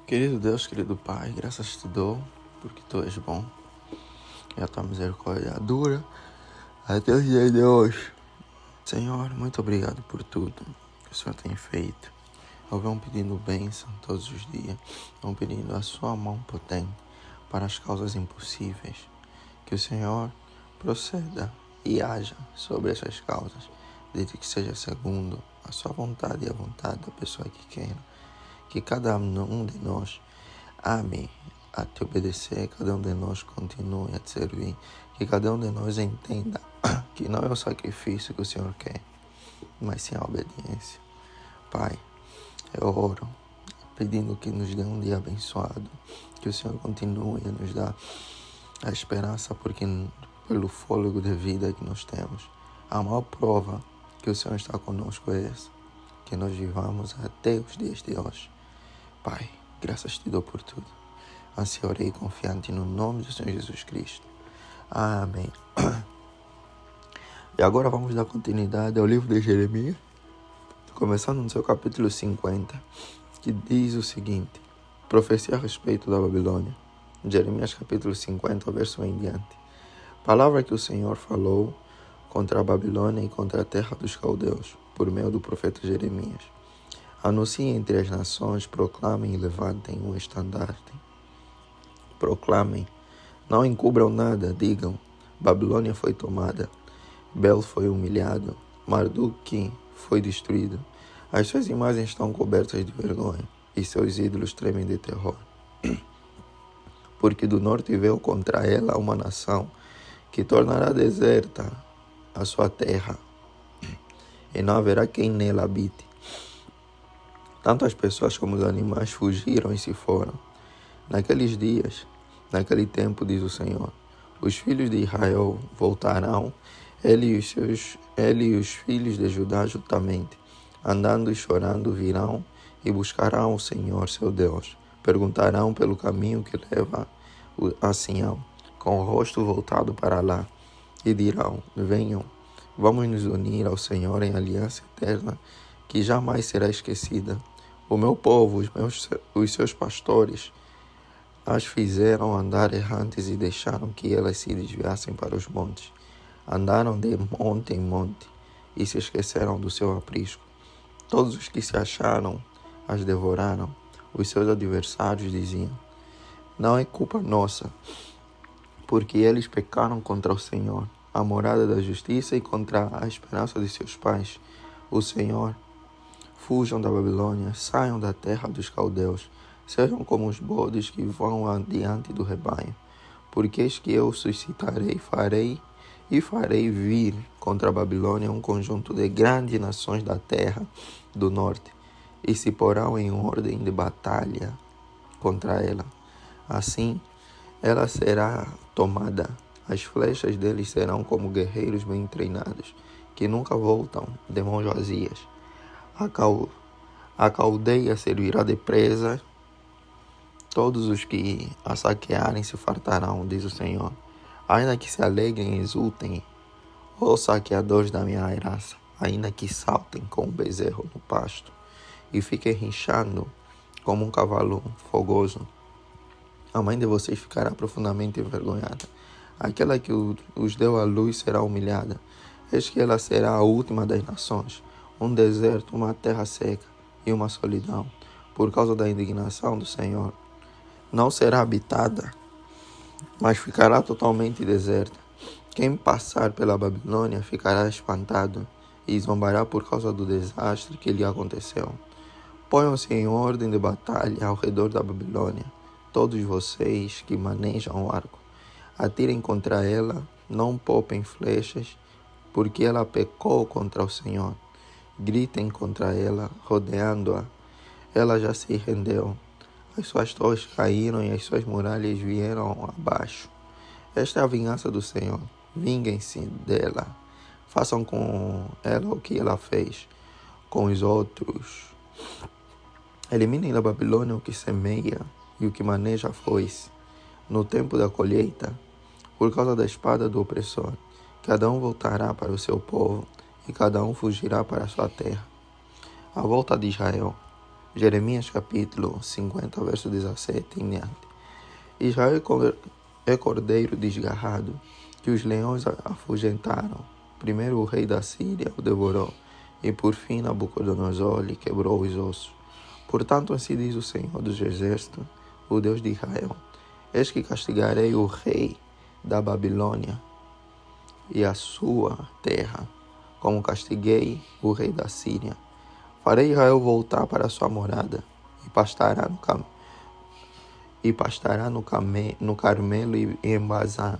Querido Deus, querido Pai, graças te dou, porque Tu és bom e a Tua misericórdia dura até o dia de hoje. Senhor, muito obrigado por tudo que o Senhor tem feito. Eu venho pedindo bênção todos os dias, venho pedindo a Sua mão potente para as causas impossíveis. Que o Senhor proceda e haja sobre essas causas, desde que seja segundo a Sua vontade e a vontade da pessoa que queira. Que cada um de nós ame a te obedecer, cada um de nós continue a te servir, que cada um de nós entenda que não é o sacrifício que o Senhor quer, mas sim a obediência. Pai, eu oro pedindo que nos dê um dia abençoado, que o Senhor continue a nos dar a esperança, porque pelo fôlego de vida que nós temos, a maior prova que o Senhor está conosco é essa, que nós vivamos até os dias de hoje. Pai, graças te dou por tudo. Assim orei confiante no nome do Senhor Jesus Cristo. Amém. E agora vamos dar continuidade ao livro de Jeremias, começando no seu capítulo 50, que diz o seguinte: profecia a respeito da Babilônia. Jeremias capítulo 50, verso 1 em diante. Palavra que o Senhor falou contra a Babilônia e contra a terra dos caldeus, por meio do profeta Jeremias. Anunciem entre as nações, proclamem e levantem um estandarte. Proclamem, não encubram nada, digam: Babilônia foi tomada, Bel foi humilhado, Marduk foi destruído. As suas imagens estão cobertas de vergonha, e seus ídolos tremem de terror. Porque do norte veio contra ela uma nação que tornará deserta a sua terra, e não haverá quem nela habite. Tanto as pessoas como os animais fugiram e se foram. Naqueles dias, naquele tempo, diz o Senhor, os filhos de Israel voltarão, ele e os filhos de Judá juntamente, andando e chorando virão e buscarão o Senhor seu Deus. Perguntarão pelo caminho que leva a Sião, com o rosto voltado para lá, e dirão: venham, vamos nos unir ao Senhor em aliança eterna, que jamais será esquecida. O meu povo, os seus pastores, as fizeram andar errantes e deixaram que elas se desviassem para os montes. Andaram de monte em monte e se esqueceram do seu aprisco. Todos os que se acharam as devoraram. Os seus adversários diziam: não é culpa nossa, porque eles pecaram contra o Senhor, a morada da justiça, e contra a esperança de seus pais, o Senhor. Fujam da Babilônia, saiam da terra dos caldeus, sejam como os bodes que vão adiante do rebanho. Porque eis que eu suscitarei, farei vir contra a Babilônia um conjunto de grandes nações da terra do norte, e se porão em ordem de batalha contra ela. Assim, ela será tomada. As flechas deles serão como guerreiros bem treinados, que nunca voltam de mãos vazias. A caldeia servirá de presa, todos os que a saquearem se fartarão, diz o Senhor. Ainda que se alegrem e exultem, os saqueadores da minha herança, ainda que saltem como um bezerro no pasto, e fiquem rinchando como um cavalo fogoso, a mãe de vocês ficará profundamente envergonhada. Aquela que os deu à luz será humilhada. Eis que ela será a última das nações, um deserto, uma terra seca e uma solidão, por causa da indignação do Senhor. Não será habitada, mas ficará totalmente deserta. Quem passar pela Babilônia ficará espantado e zombará por causa do desastre que lhe aconteceu. Ponham-se em ordem de batalha ao redor da Babilônia, todos vocês que manejam o arco. Atirem contra ela, não poupem flechas, porque ela pecou contra o Senhor. Gritem contra ela, rodeando-a. Ela já se rendeu. As suas torres caíram e as suas muralhas vieram abaixo. Esta é a vingança do Senhor. Vinguem-se dela. Façam com ela o que ela fez com os outros. Eliminem da Babilônia o que semeia e o que maneja a foice. No tempo da colheita, por causa da espada do opressor, cada um voltará para o seu povo e cada um fugirá para a sua terra. A volta de Israel. Jeremias capítulo 50, verso 17 em diante. Israel é cordeiro desgarrado, que os leões afugentaram. Primeiro o rei da Síria o devorou, e por fim Nabucodonosor lhe quebrou os ossos. Portanto, assim diz o Senhor dos Exércitos, o Deus de Israel: eis que castigarei o rei da Babilônia e a sua terra, como castiguei o rei da Síria. Farei Israel voltar para a sua morada, e pastará no Carmelo e em Bazã.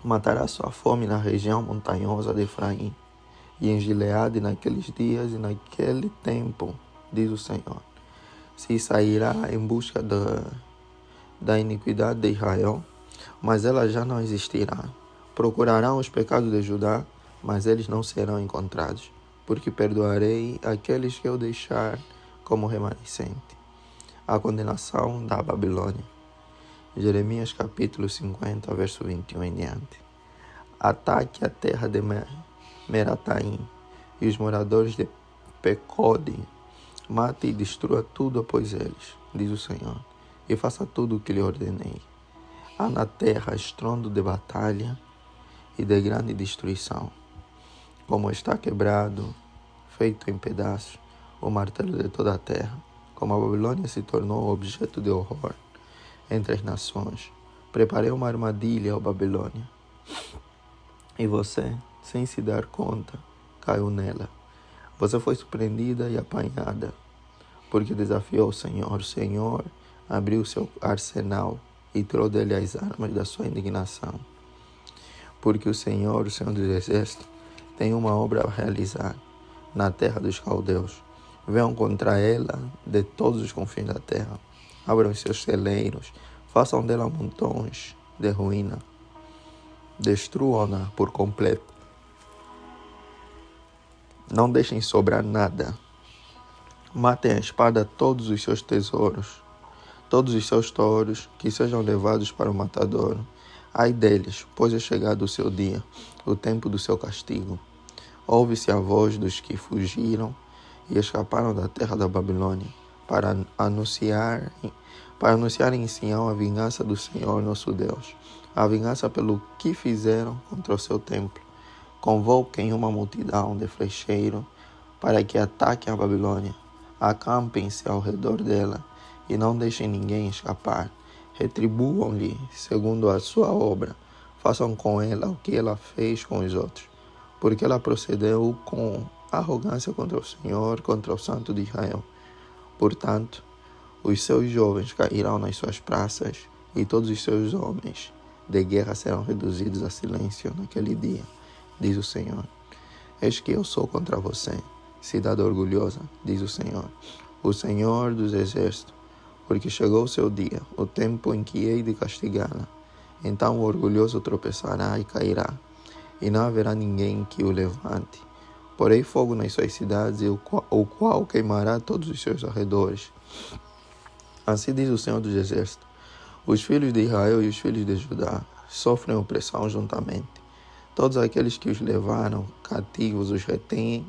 Matará sua fome na região montanhosa de Efraim, e em Gileade naqueles dias e naquele tempo, diz o Senhor. Se sairá em busca da iniquidade de Israel, mas ela já não existirá. Procurarão os pecados de Judá, mas eles não serão encontrados, porque perdoarei aqueles que eu deixar como remanescente. A condenação da Babilônia. Jeremias capítulo 50, verso 21 em diante. Ataque a terra de Merataim e os moradores de Pecode. Mate e destrua tudo após eles, diz o Senhor, e faça tudo o que lhe ordenei. Há na terra estrondo de batalha e de grande destruição. Como está quebrado, feito em pedaços, o martelo de toda a terra, como a Babilônia se tornou objeto de horror entre as nações. Preparei uma armadilha ao Babilônia, e você, sem se dar conta, caiu nela. Você foi surpreendida e apanhada, porque desafiou o Senhor. O Senhor abriu seu arsenal e tirou dele as armas da sua indignação. Porque o Senhor dos Exércitos, tem uma obra a realizar na terra dos caldeus. Venham contra ela de todos os confins da terra. Abram seus celeiros, façam dela montões de ruína. Destruam-na por completo. Não deixem sobrar nada. Matem a espada todos os seus tesouros, todos os seus touros, que sejam levados para o matadouro. Ai deles, pois é chegado o seu dia, o tempo do seu castigo. Ouve-se a voz dos que fugiram e escaparam da terra da Babilônia, para anunciar em Sião a vingança do Senhor nosso Deus, a vingança pelo que fizeram contra o seu templo. Convoquem uma multidão de flecheiros para que ataquem a Babilônia. Acampem-se ao redor dela e não deixem ninguém escapar. Retribuam-lhe segundo a sua obra. Façam com ela o que ela fez com os outros, porque ela procedeu com arrogância contra o Senhor, contra o Santo de Israel. Portanto, os seus jovens cairão nas suas praças, e todos os seus homens de guerra serão reduzidos a silêncio naquele dia, diz o Senhor. Eis que eu sou contra você, cidade orgulhosa, diz o Senhor dos Exércitos, porque chegou o seu dia, o tempo em que hei de castigá-la. Então o orgulhoso tropeçará e cairá, e não haverá ninguém que o levante. Porei fogo nas suas cidades, o qual queimará todos os seus arredores. Assim diz o Senhor dos Exércitos: os filhos de Israel e os filhos de Judá sofrem opressão juntamente. Todos aqueles que os levaram cativos os retêm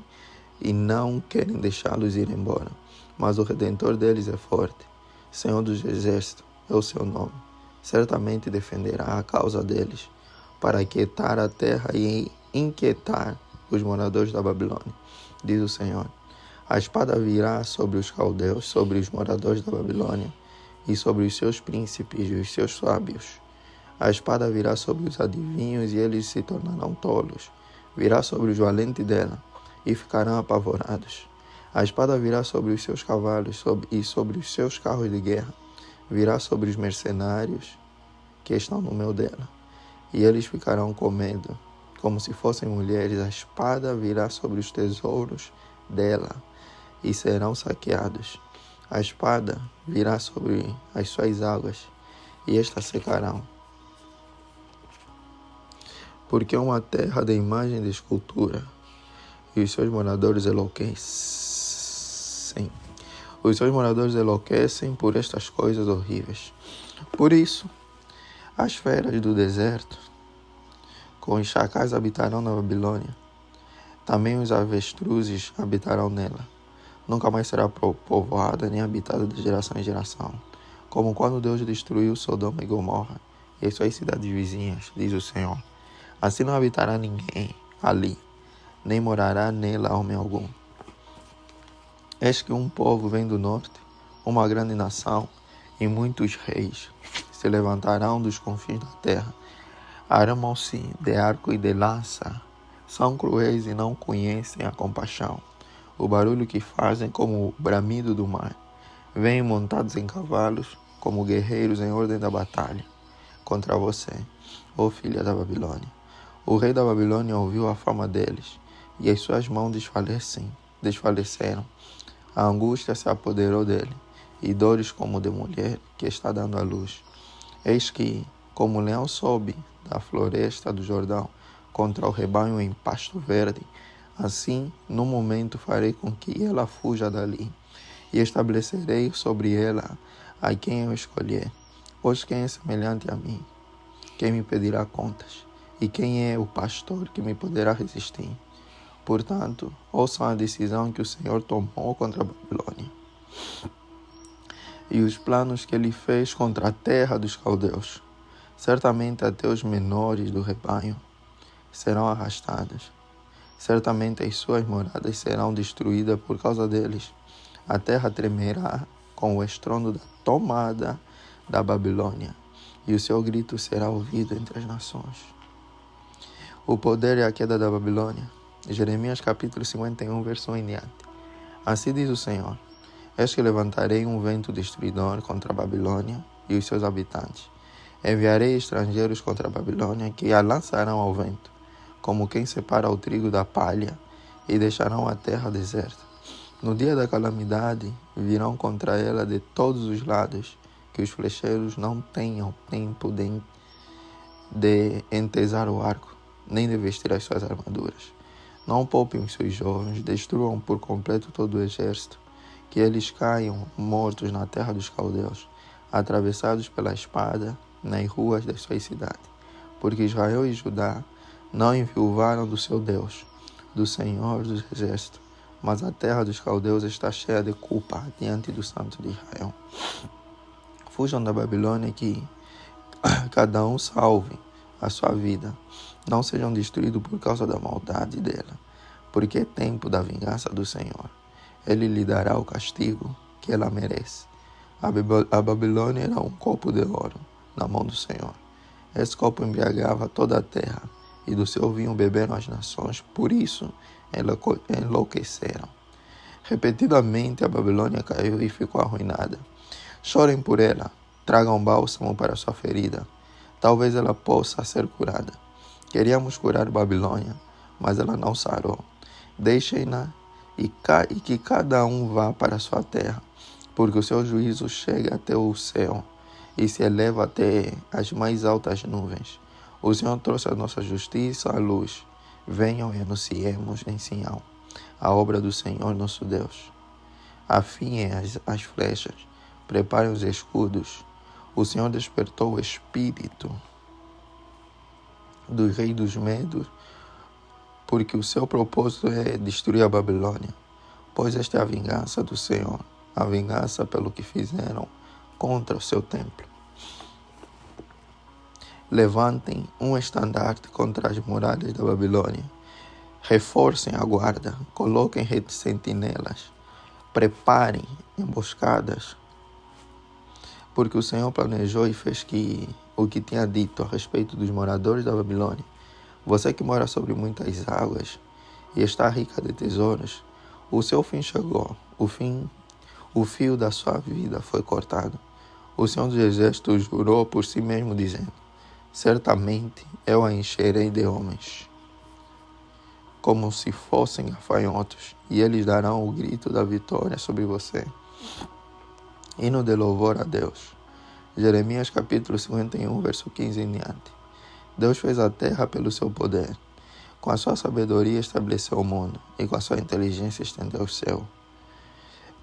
e não querem deixá-los ir embora. Mas o Redentor deles é forte. Senhor dos Exércitos é o seu nome. Certamente defenderá a causa deles, para aquietar a terra e inquietar os moradores da Babilônia, diz o Senhor. A espada virá sobre os caldeus, sobre os moradores da Babilônia, e sobre os seus príncipes e os seus sábios. A espada virá sobre os adivinhos, e eles se tornarão tolos. Virá sobre os valentes dela, e ficarão apavorados. A espada virá sobre os seus cavalos e sobre os seus carros de guerra. Virá sobre os mercenários que estão no meio dela, e eles ficarão com medo, como se fossem mulheres. A espada virá sobre os tesouros dela, e serão saqueados. A espada virá sobre as suas águas, e estas secarão. Porque é uma terra de imagem de escultura, e os seus moradores enlouquecem. Os seus moradores enlouquecem por estas coisas horríveis. Por isso, as feras do deserto, com os chacais habitarão na Babilônia. Também os avestruzes habitarão nela. nunca mais será povoada nem habitada de geração em geração. Como quando Deus destruiu Sodoma e Gomorra e as suas cidades vizinhas, diz o Senhor. Assim não habitará ninguém ali, nem morará nela homem algum. Eis que um povo vem do norte, uma grande nação, e muitos reis se levantarão dos confins da terra. Armam-se de arco e de lança, são cruéis e não conhecem a compaixão. O barulho que fazem como o bramido do mar. Vêm montados em cavalos, como guerreiros em ordem da batalha, contra você, ó filha da Babilônia. O rei da Babilônia ouviu a fama deles, e as suas mãos desfaleceram. A angústia se apoderou dele, e dores como de mulher que está dando à luz. Eis que, como o leão sobe da floresta do Jordão contra o rebanho em pasto verde, assim, no momento, farei com que ela fuja dali, e estabelecerei sobre ela a quem eu escolher. Pois quem é semelhante a mim? Quem me pedirá contas? E quem é o pastor que me poderá resistir? Portanto, ouçam a decisão que o Senhor tomou contra a Babilônia e os planos que ele fez contra a terra dos caldeus. Certamente até os menores do rebanho serão arrastados. Certamente as suas moradas serão destruídas por causa deles. A terra tremerá com o estrondo da tomada da Babilônia, e o seu grito será ouvido entre as nações. O poder e a queda da Babilônia. Jeremias capítulo 51, verso 1 em diante. Assim diz o Senhor: eis que levantarei um vento destruidor contra a Babilônia e os seus habitantes. Enviarei estrangeiros contra a Babilônia, que a lançarão ao vento, como quem separa o trigo da palha, e deixarão a terra deserta. No dia da calamidade, virão contra ela de todos os lados, que os flecheiros não tenham tempo de entesar o arco, nem de vestir as suas armaduras. Não poupem os seus jovens, destruam por completo todo o exército, que eles caiam mortos na terra dos caldeus, atravessados pela espada nas ruas das suas cidades. Porque Israel e Judá não enviuvaram do seu Deus, do Senhor dos exércitos, mas a terra dos caldeus está cheia de culpa diante do Santo de Israel. Fujam da Babilônia, que cada um salve a sua vida. Não sejam destruídos por causa da maldade dela, porque é tempo da vingança do Senhor. Ele lhe dará o castigo que ela merece. A Babilônia era um copo de ouro na mão do Senhor. Esse copo embriagava toda a terra, e do seu vinho beberam as nações, por isso enlouqueceram. Repetidamente a Babilônia caiu e ficou arruinada. Chorem por ela, tragam bálsamo para sua ferida. Talvez ela possa ser curada. Queríamos curar Babilônia, mas ela não sarou. Deixem-na e que cada um vá para sua terra, porque o seu juízo chega até o céu e se eleva até as mais altas nuvens. O Senhor trouxe a nossa justiça à luz. Venham e anunciemos em Sião a obra do Senhor nosso Deus. Afiem as flechas, preparem os escudos. O Senhor despertou o espírito do rei dos medos, porque o seu propósito é destruir a Babilônia. Pois esta é a vingança do Senhor, a vingança pelo que fizeram contra o seu templo. Levantem um estandarte contra as muralhas da Babilônia. Reforcem a guarda, coloquem sentinelas, preparem emboscadas, porque o Senhor planejou e fez o que tinha dito a respeito dos moradores da Babilônia. Você que mora sobre muitas águas e está rica de tesouros, o seu fim chegou, o fio da sua vida foi cortado. O Senhor dos Exércitos jurou por si mesmo, dizendo: certamente eu a encherei de homens, como se fossem gafanhotos, e eles darão o grito da vitória sobre você. Hino de louvor a Deus. Jeremias capítulo 51, verso 15 em diante. Deus fez a terra pelo seu poder. Com a sua sabedoria estabeleceu o mundo, e com a sua inteligência estendeu o céu.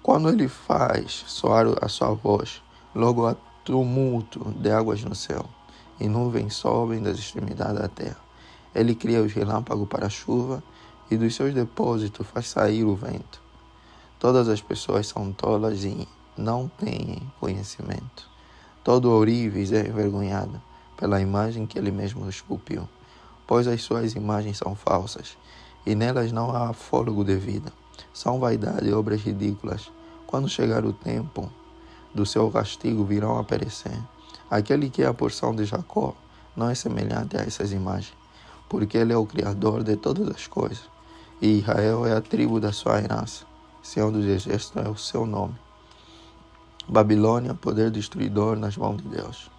Quando ele faz soar a sua voz, logo há tumulto de águas no céu, e nuvens sobem das extremidades da terra. Ele cria os relâmpagos para a chuva, e dos seus depósitos faz sair o vento. Todas as pessoas são tolas e não têm conhecimento. Todo ourives é envergonhado pela imagem que ele mesmo esculpiu, pois as suas imagens são falsas, e nelas não há fôlego de vida. São vaidade e obras ridículas. Quando chegar o tempo do seu castigo, virão a perecer. Aquele que é a porção de Jacó não é semelhante a essas imagens, porque ele é o Criador de todas as coisas, e Israel é a tribo da sua herança. Senhor dos Exércitos é o seu nome. Babilônia, poder destruidor nas mãos de Deus.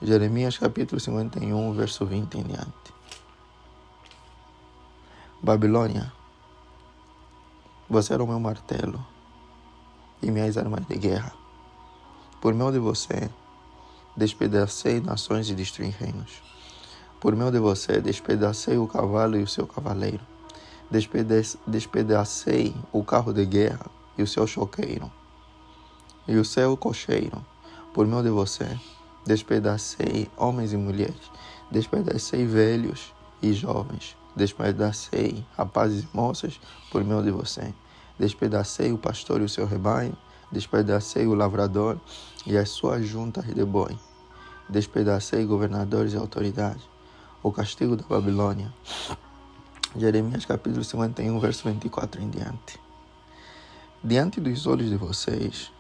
Jeremias capítulo 51, verso 20 em diante. Babilônia, você era o meu martelo e minhas armas de guerra. Por meio de você, despedacei nações e destruí reinos. Por meio de você, despedacei o cavalo e o seu cavaleiro. Despedacei o carro de guerra e o seu choqueiro, e o seu cocheiro. Por meio de você, despedacei homens e mulheres. Despedacei velhos e jovens. Despedacei rapazes e moças por meio de você. Despedacei o pastor e o seu rebanho. Despedacei o lavrador e as suas juntas de boi. Despedacei governadores e autoridades. O castigo da Babilônia. Jeremias capítulo 51, verso 24 em diante. Diante dos olhos de vocês,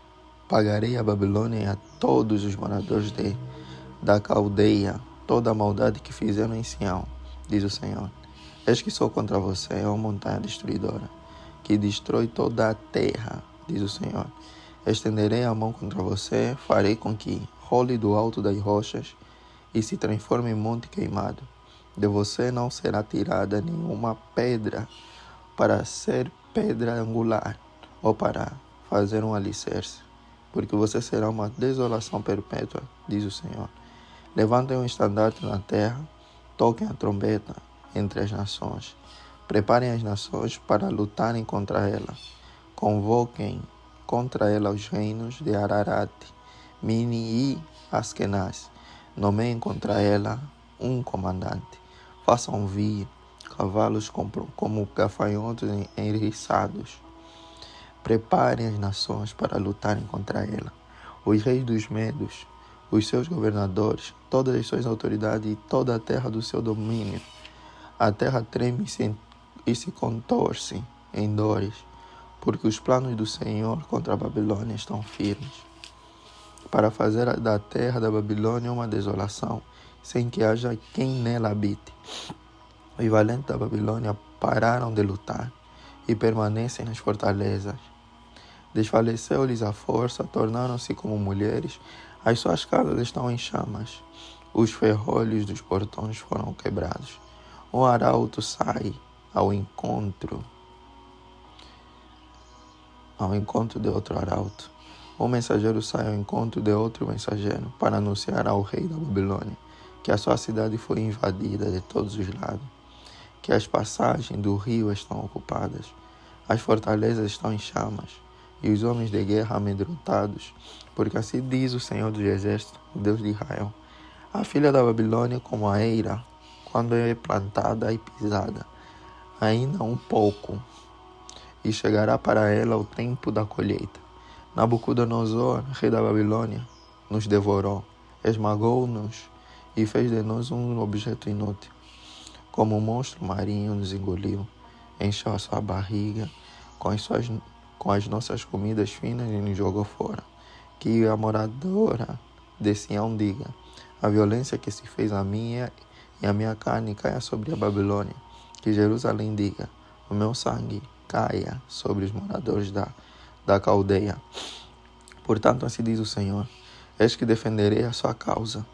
pagarei a Babilônia e a todos os moradores da Caldeia toda a maldade que fizeram em Sião, diz o Senhor. Eis que sou contra você, ó montanha destruidora, que destrói toda a terra, diz o Senhor. Estenderei a mão contra você, farei com que role do alto das rochas e se transforme em monte queimado. De você não será tirada nenhuma pedra para ser pedra angular ou para fazer um alicerce, porque você será uma desolação perpétua, diz o Senhor. Levantem um estandarte na terra, toquem a trombeta entre as nações. Preparem as nações para lutarem contra ela. Convoquem contra ela os reinos de Ararat, Mini e Askenaz. Nomeiem contra ela um comandante. Façam vir cavalos como gafanhotos enriçados. Preparem as nações para lutarem contra ela. Os reis dos medos, os seus governadores, todas as suas autoridades e toda a terra do seu domínio. A terra treme e se contorce em dores, porque os planos do Senhor contra a Babilônia estão firmes, para fazer da terra da Babilônia uma desolação, sem que haja quem nela habite. Os valentes da Babilônia pararam de lutar e permanecem nas fortalezas. Desfaleceu-lhes a força, tornaram-se como mulheres, as suas casas estão em chamas, os ferrolhos dos portões foram quebrados. Um arauto sai ao encontro de outro arauto. Um mensageiro sai ao encontro de outro mensageiro para anunciar ao rei da Babilônia que a sua cidade foi invadida de todos os lados, que as passagens do rio estão ocupadas, as fortalezas estão em chamas e os homens de guerra amedrontados, porque assim diz o Senhor dos Exércitos, Deus de Israel: a filha da Babilônia como a eira, quando é plantada e pisada, ainda um pouco, e chegará para ela o tempo da colheita. Nabucodonosor, rei da Babilônia, nos devorou, esmagou-nos e fez de nós um objeto inútil. Como um monstro marinho nos engoliu, encheu a sua barriga com as nossas comidas finas e nos jogou fora. Que a moradora de Sião diga: a violência que se fez a minha e a minha carne caia sobre a Babilônia. Que Jerusalém diga: o meu sangue caia sobre os moradores da Caldeia. Portanto, assim diz o Senhor: eis que defenderei a sua causa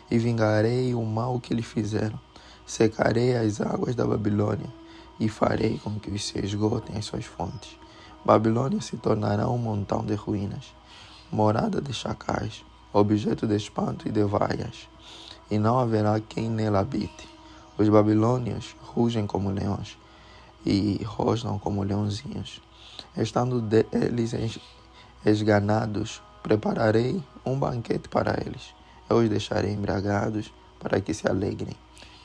e vingarei o mal que lhe fizeram. Secarei as águas da Babilônia e farei com que se esgotem as suas fontes. Babilônia se tornará um montão de ruínas, morada de chacais, objeto de espanto e de vaias, e não haverá quem nela habite. Os babilônios rugem como leões e rosnam como leãozinhos. Estando eles esganados, prepararei um banquete para eles. Eu os deixarei embriagados para que se alegrem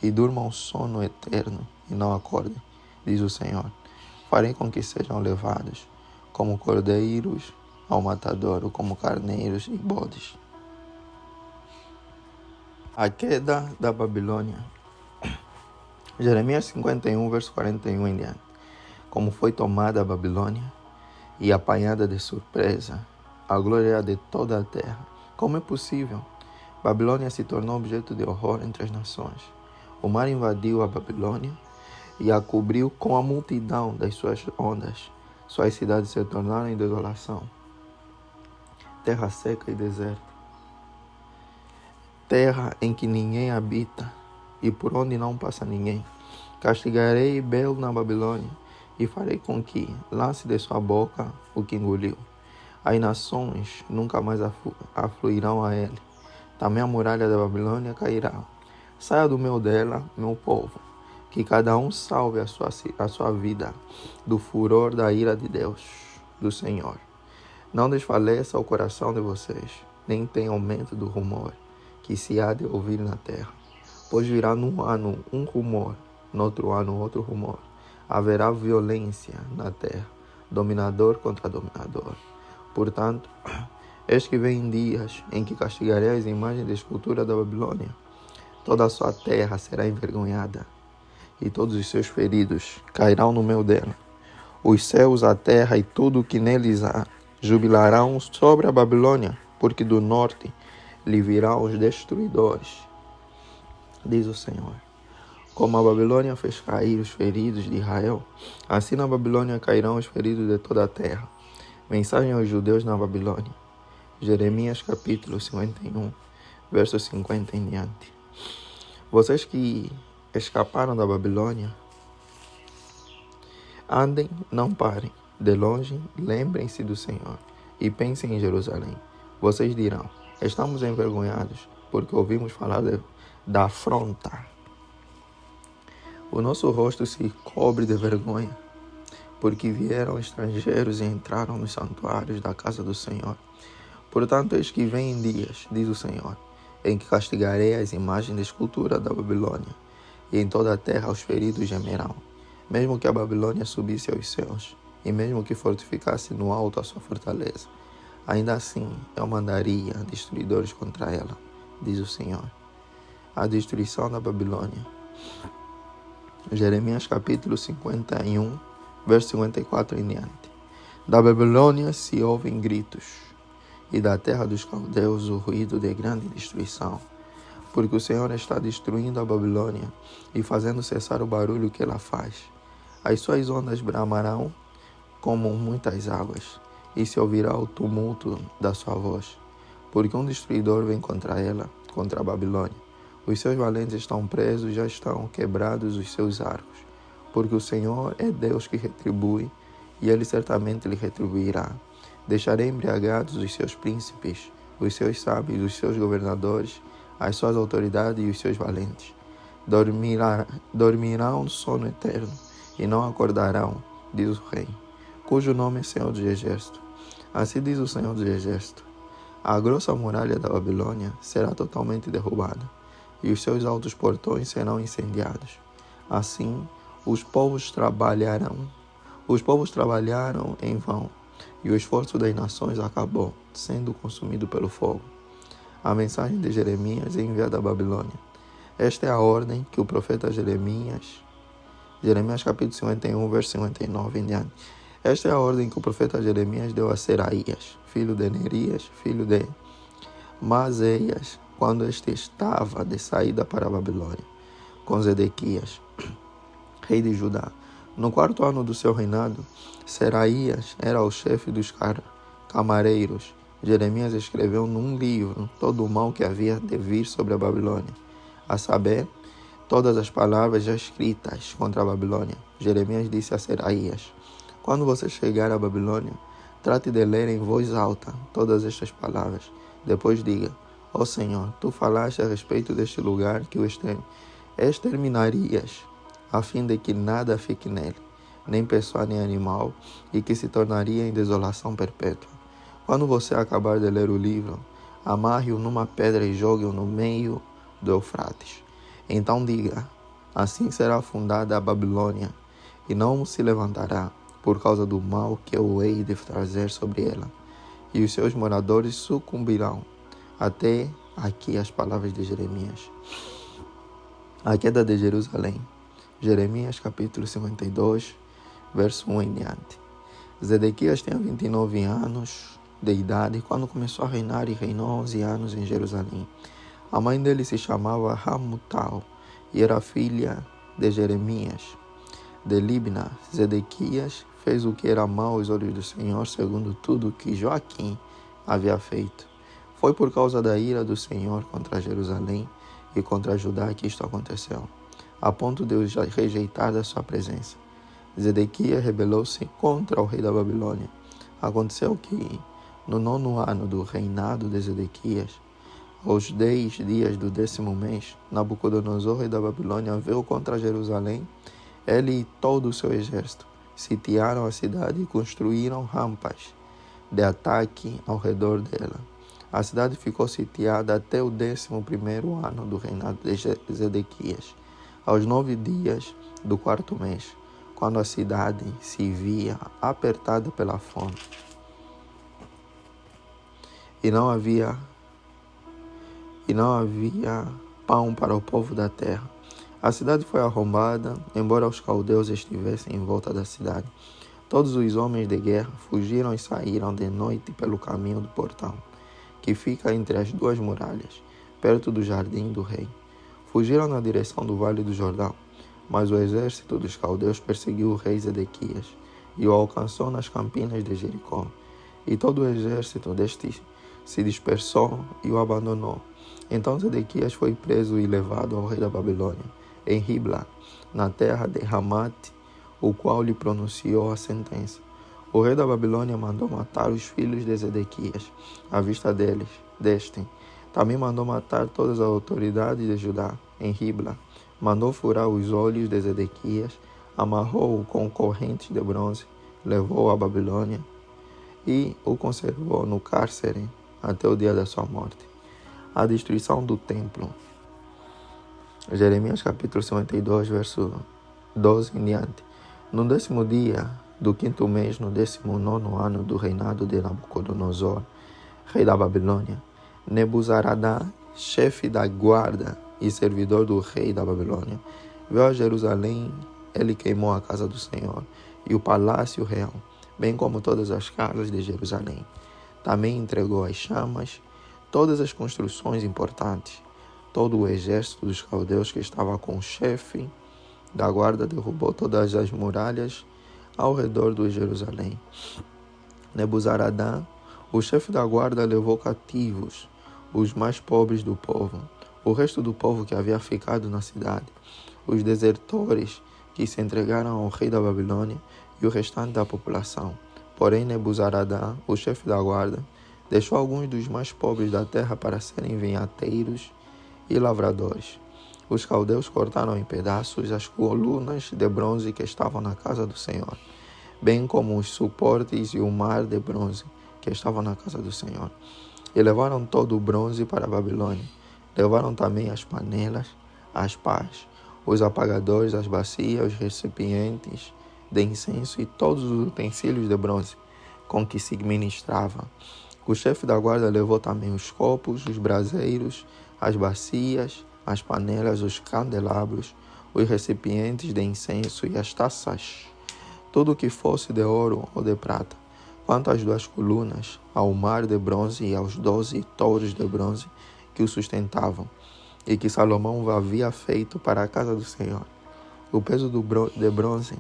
e durmam sono eterno e não acordem, diz o Senhor. Farei com que sejam levados como cordeiros ao matadouro, como carneiros e bodes. A queda da Babilônia. Jeremias 51, verso 41 em diante. Como foi tomada a Babilônia e apanhada de surpresa, a glória de toda a terra. Como é possível? Babilônia se tornou objeto de horror entre as nações. O mar invadiu a Babilônia e a cobriu com a multidão das suas ondas. Suas cidades se tornaram em desolação, terra seca e deserta, terra em que ninguém habita e por onde não passa ninguém. Castigarei Bel na Babilônia e farei com que lance de sua boca o que engoliu. As nações nunca mais afluirão a ele. Também a muralha da Babilônia cairá. Saia do meio dela, meu povo, que cada um salve a sua vida do furor da ira de Deus, do Senhor. Não desfaleça o coração de vocês, nem tenha aumento do rumor que se há de ouvir na terra. Pois virá num ano um rumor, no outro ano outro rumor. Haverá violência na terra, dominador contra dominador. Portanto, eis que vem dias em que castigarei as imagens de escultura da Babilônia. Toda a sua terra será envergonhada, e todos os seus feridos cairão no meio dela. Os céus, a terra e tudo o que neles há jubilarão sobre a Babilônia, porque do norte lhe virão os destruidores, diz o Senhor. Como a Babilônia fez cair os feridos de Israel, assim na Babilônia cairão os feridos de toda a terra. Mensagem aos judeus na Babilônia. Jeremias capítulo 51, versos 50 em diante. Vocês que escaparam da Babilônia, andem, não parem. De longe, lembrem-se do Senhor e pensem em Jerusalém. Vocês dirão, estamos envergonhados porque ouvimos falar da afronta. O nosso rosto se cobre de vergonha, porque vieram estrangeiros e entraram nos santuários da casa do Senhor. Portanto, eis que vêm dias, diz o Senhor, em que castigarei as imagens de escultura da Babilônia, e em toda a terra os feridos gemerão. Mesmo que a Babilônia subisse aos céus, e mesmo que fortificasse no alto a sua fortaleza, ainda assim eu mandaria destruidores contra ela, diz o Senhor. A destruição da Babilônia. Jeremias capítulo 51, verso 54 em diante. Da Babilônia se ouvem gritos, e da terra dos caldeus o ruído de grande destruição, porque o Senhor está destruindo a Babilônia e fazendo cessar o barulho que ela faz. As suas ondas bramarão como muitas águas, e se ouvirá o tumulto da sua voz, porque um destruidor vem contra ela, contra a Babilônia. Os seus valentes estão presos, já estão quebrados os seus arcos, porque o Senhor é Deus que retribui, e Ele certamente lhe retribuirá. Deixarei embriagados os seus príncipes, os seus sábios, os seus governadores, as suas autoridades e os seus valentes. Dormirão sono eterno e não acordarão, diz o Rei, cujo nome é Senhor dos Exércitos. Assim diz o Senhor dos Exércitos: a grossa muralha da Babilônia será totalmente derrubada, e os seus altos portões serão incendiados. Assim, os povos trabalharam em vão, e o esforço das nações acabou, sendo consumido pelo fogo. A mensagem de Jeremias enviada à Babilônia. Esta é a ordem que o profeta Jeremias capítulo 51, verso 59 em diante. Esta é a ordem que o profeta Jeremias deu a Seraías, filho de Nerias, filho de Maseias, quando este estava de saída para a Babilônia, com Zedequias, rei de Judá. No 4º ano do seu reinado, Seraías era o chefe dos camareiros. Jeremias escreveu num livro todo o mal que havia de vir sobre a Babilônia, a saber, todas as palavras já escritas contra a Babilônia. Jeremias disse a Seraías: quando você chegar à Babilônia, trate de ler em voz alta todas estas palavras. Depois diga: ó Senhor, tu falaste a respeito deste lugar que o exterminarias, a fim de que nada fique nele, nem pessoa nem animal, e que se tornaria em desolação perpétua. Quando você acabar de ler o livro, amarre-o numa pedra e jogue-o no meio do Eufrates. Então diga: assim será fundada a Babilônia, e não se levantará, por causa do mal que eu hei de trazer sobre ela, e os seus moradores sucumbirão. Até aqui as palavras de Jeremias. A queda de Jerusalém. Jeremias capítulo 52, verso 1 em diante. Zedequias tinha 29 anos de idade quando começou a reinar e reinou 11 anos em Jerusalém. A mãe dele se chamava Hamutal e era filha de Jeremias. De Libna, Zedequias fez o que era mau aos olhos do Senhor, segundo tudo que Joaquim havia feito. Foi por causa da ira do Senhor contra Jerusalém e contra Judá que isto aconteceu, a ponto de os rejeitar da sua presença. Zedequias rebelou-se contra o rei da Babilônia. Aconteceu que, no 9º ano do reinado de Zedequias, aos 10 dias do 10º mês, Nabucodonosor, rei da Babilônia, veio contra Jerusalém. Ele e todo o seu exército sitiaram a cidade e construíram rampas de ataque ao redor dela. A cidade ficou sitiada até o 11º ano do reinado de Zedequias, aos 9 dias do 4º mês, quando a cidade se via apertada pela fome. E não havia pão para o povo da terra. A cidade foi arrombada, embora os caldeus estivessem em volta da cidade. Todos os homens de guerra fugiram e saíram de noite pelo caminho do portão, que fica entre as duas muralhas, perto do jardim do rei. Fugiram na direção do vale do Jordão, mas o exército dos caldeus perseguiu o rei Zedequias e o alcançou nas campinas de Jericó. E todo o exército deste se dispersou e o abandonou. Então Zedequias foi preso e levado ao rei da Babilônia, em Ribla, na terra de Ramat, o qual lhe pronunciou a sentença. O rei da Babilônia mandou matar os filhos de Zedequias, à vista deste. Também mandou matar todas as autoridades de Judá, em Ribla. Mandou furar os olhos de Zedequias, amarrou-o com correntes de bronze, levou-o à Babilônia e o conservou no cárcere até o dia da sua morte. A destruição do templo. Jeremias capítulo 52, verso 12 em diante. No 10º dia do 5º mês, no 19º ano do reinado de Nabucodonosor, rei da Babilônia, Nebuzaradã, chefe da guarda e servidor do rei da Babilônia, veio a Jerusalém. Ele queimou a casa do Senhor e o palácio real, bem como todas as casas de Jerusalém. Também entregou às chamas todas as construções importantes. Todo o exército dos caldeus que estava com o chefe da guarda derrubou todas as muralhas ao redor de Jerusalém. Nebuzaradã, o chefe da guarda, levou cativos os mais pobres do povo, o resto do povo que havia ficado na cidade, os desertores que se entregaram ao rei da Babilônia e o restante da população. Porém, Nebuzaradã, o chefe da guarda, deixou alguns dos mais pobres da terra para serem vinhateiros e lavradores. Os caldeus cortaram em pedaços as colunas de bronze que estavam na casa do Senhor, bem como os suportes e o mar de bronze que estavam na casa do Senhor. E levaram todo o bronze para a Babilônia. Levaram também as panelas, as pás, os apagadores, as bacias, os recipientes de incenso e todos os utensílios de bronze com que se ministrava. O chefe da guarda levou também os copos, os braseiros, as bacias, as panelas, os candelabros, os recipientes de incenso e as taças, tudo o que fosse de ouro ou de prata. Quanto às 2 colunas, ao mar de bronze e aos 12 touros de bronze que o sustentavam, e que Salomão havia feito para a casa do Senhor. O peso do bronze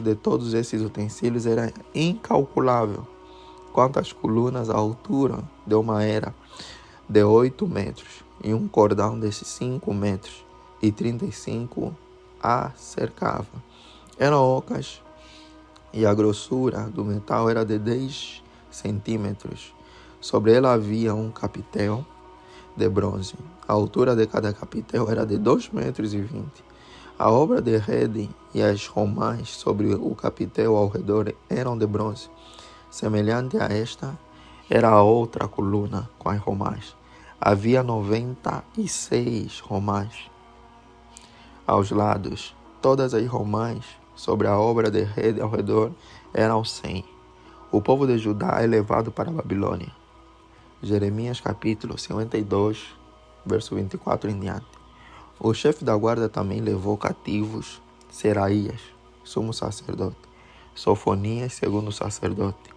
de todos esses utensílios era incalculável. Quanto às colunas, a altura de uma era de 8 metros, e um cordão de 5 metros e 35 a cercava. Eram ocas, e a grossura do metal era de 10 centímetros. Sobre ela havia um capitel de bronze. A altura de cada capitel era de 2,20 metros. A obra de rede e as romãs sobre o capitel ao redor eram de bronze. Semelhante a esta era a outra coluna com as romãs. Havia 96 romãs aos lados. Todas as romãs sobre a obra de rede ao redor eram 100. O povo de Judá é levado para a Babilônia. Jeremias capítulo 52, verso 24 em diante. O chefe da guarda também levou cativos Seraías, sumo sacerdote, Sofonias, segundo sacerdote,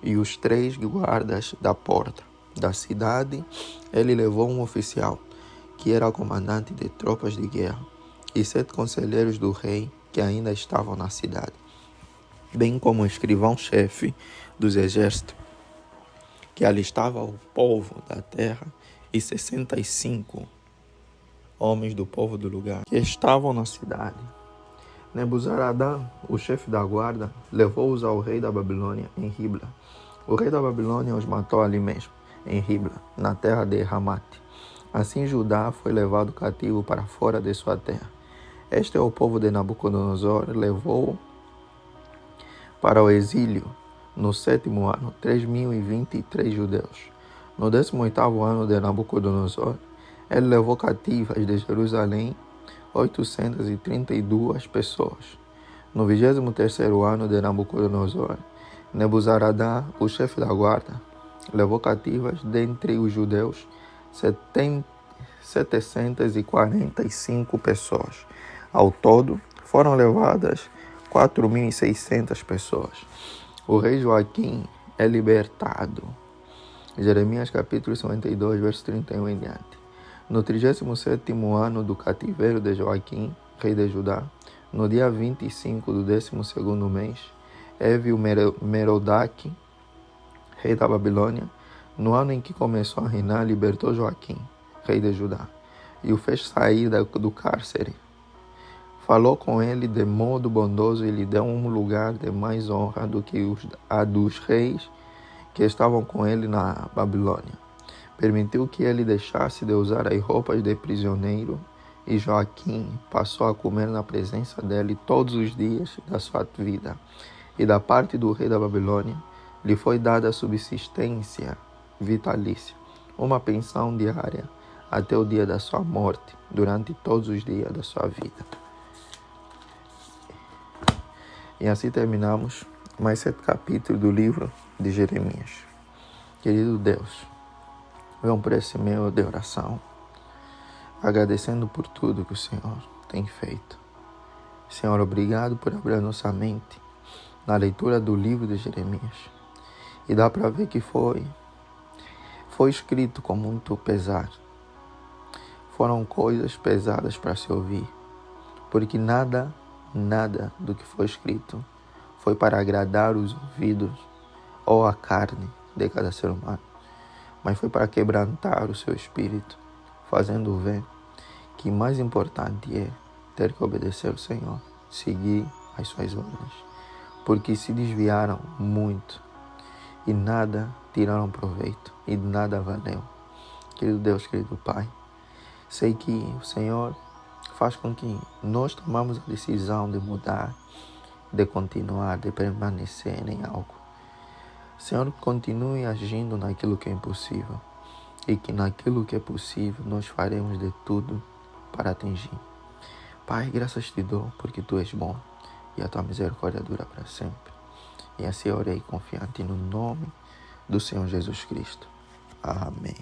e os 3 guardas da porta da cidade. Ele levou um oficial, que era comandante de tropas de guerra, e 7 conselheiros do rei, que ainda estavam na cidade, bem como o escrivão-chefe dos exércitos, que alistava o povo da terra, e 65 homens do povo do lugar, que estavam na cidade. Nebuzaradã, o chefe da guarda, levou-os ao rei da Babilônia em Ribla. O rei da Babilônia os matou ali mesmo, em Ribla, na terra de Ramate. Assim Judá foi levado cativo para fora de sua terra. Este é o povo de Nabucodonosor, levou para o exílio, no 7º ano, 3.023 judeus. No 18º ano de Nabucodonosor, ele levou cativas de Jerusalém 832 pessoas. No 23º ano de Nabucodonosor, Nebuzaradã, o chefe da guarda, levou cativas dentre os judeus 745 pessoas. Ao todo, foram levadas 4.600 pessoas. O rei Joaquim é libertado. Jeremias capítulo 52, verso 31 em diante. No 37º ano do cativeiro de Joaquim, rei de Judá, no dia 25 do 12º mês, Evil-Merodach, rei da Babilônia, no ano em que começou a reinar, libertou Joaquim, rei de Judá, e o fez sair do cárcere. Falou com ele de modo bondoso e lhe deu um lugar de mais honra do que a dos reis que estavam com ele na Babilônia. Permitiu que ele deixasse de usar as roupas de prisioneiro, e Joaquim passou a comer na presença dele todos os dias da sua vida. E da parte do rei da Babilônia lhe foi dada subsistência vitalícia, uma pensão diária, até o dia da sua morte, durante todos os dias da sua vida. E assim terminamos mais 7 capítulos do livro de Jeremias. Querido Deus, vamos por esse meio de oração, agradecendo por tudo que o Senhor tem feito. Senhor, obrigado por abrir a nossa mente na leitura do livro de Jeremias. E dá para ver que foi escrito com muito pesar. Foram coisas pesadas para se ouvir, porque nada do que foi escrito foi para agradar os ouvidos ou a carne de cada ser humano, mas foi para quebrantar o seu espírito, fazendo ver que mais importante é ter que obedecer ao Senhor, seguir as suas ordens, porque se desviaram muito e nada tiraram proveito e nada valeu. Querido Deus, querido Pai, sei que o Senhor faz com que nós tomamos a decisão de mudar, de continuar, de permanecer em algo. Senhor, continue agindo naquilo que é impossível, e que naquilo que é possível nós faremos de tudo para atingir. Pai, graças te dou porque tu és bom e a tua misericórdia dura para sempre. E assim orei confiante no nome do Senhor Jesus Cristo. Amém.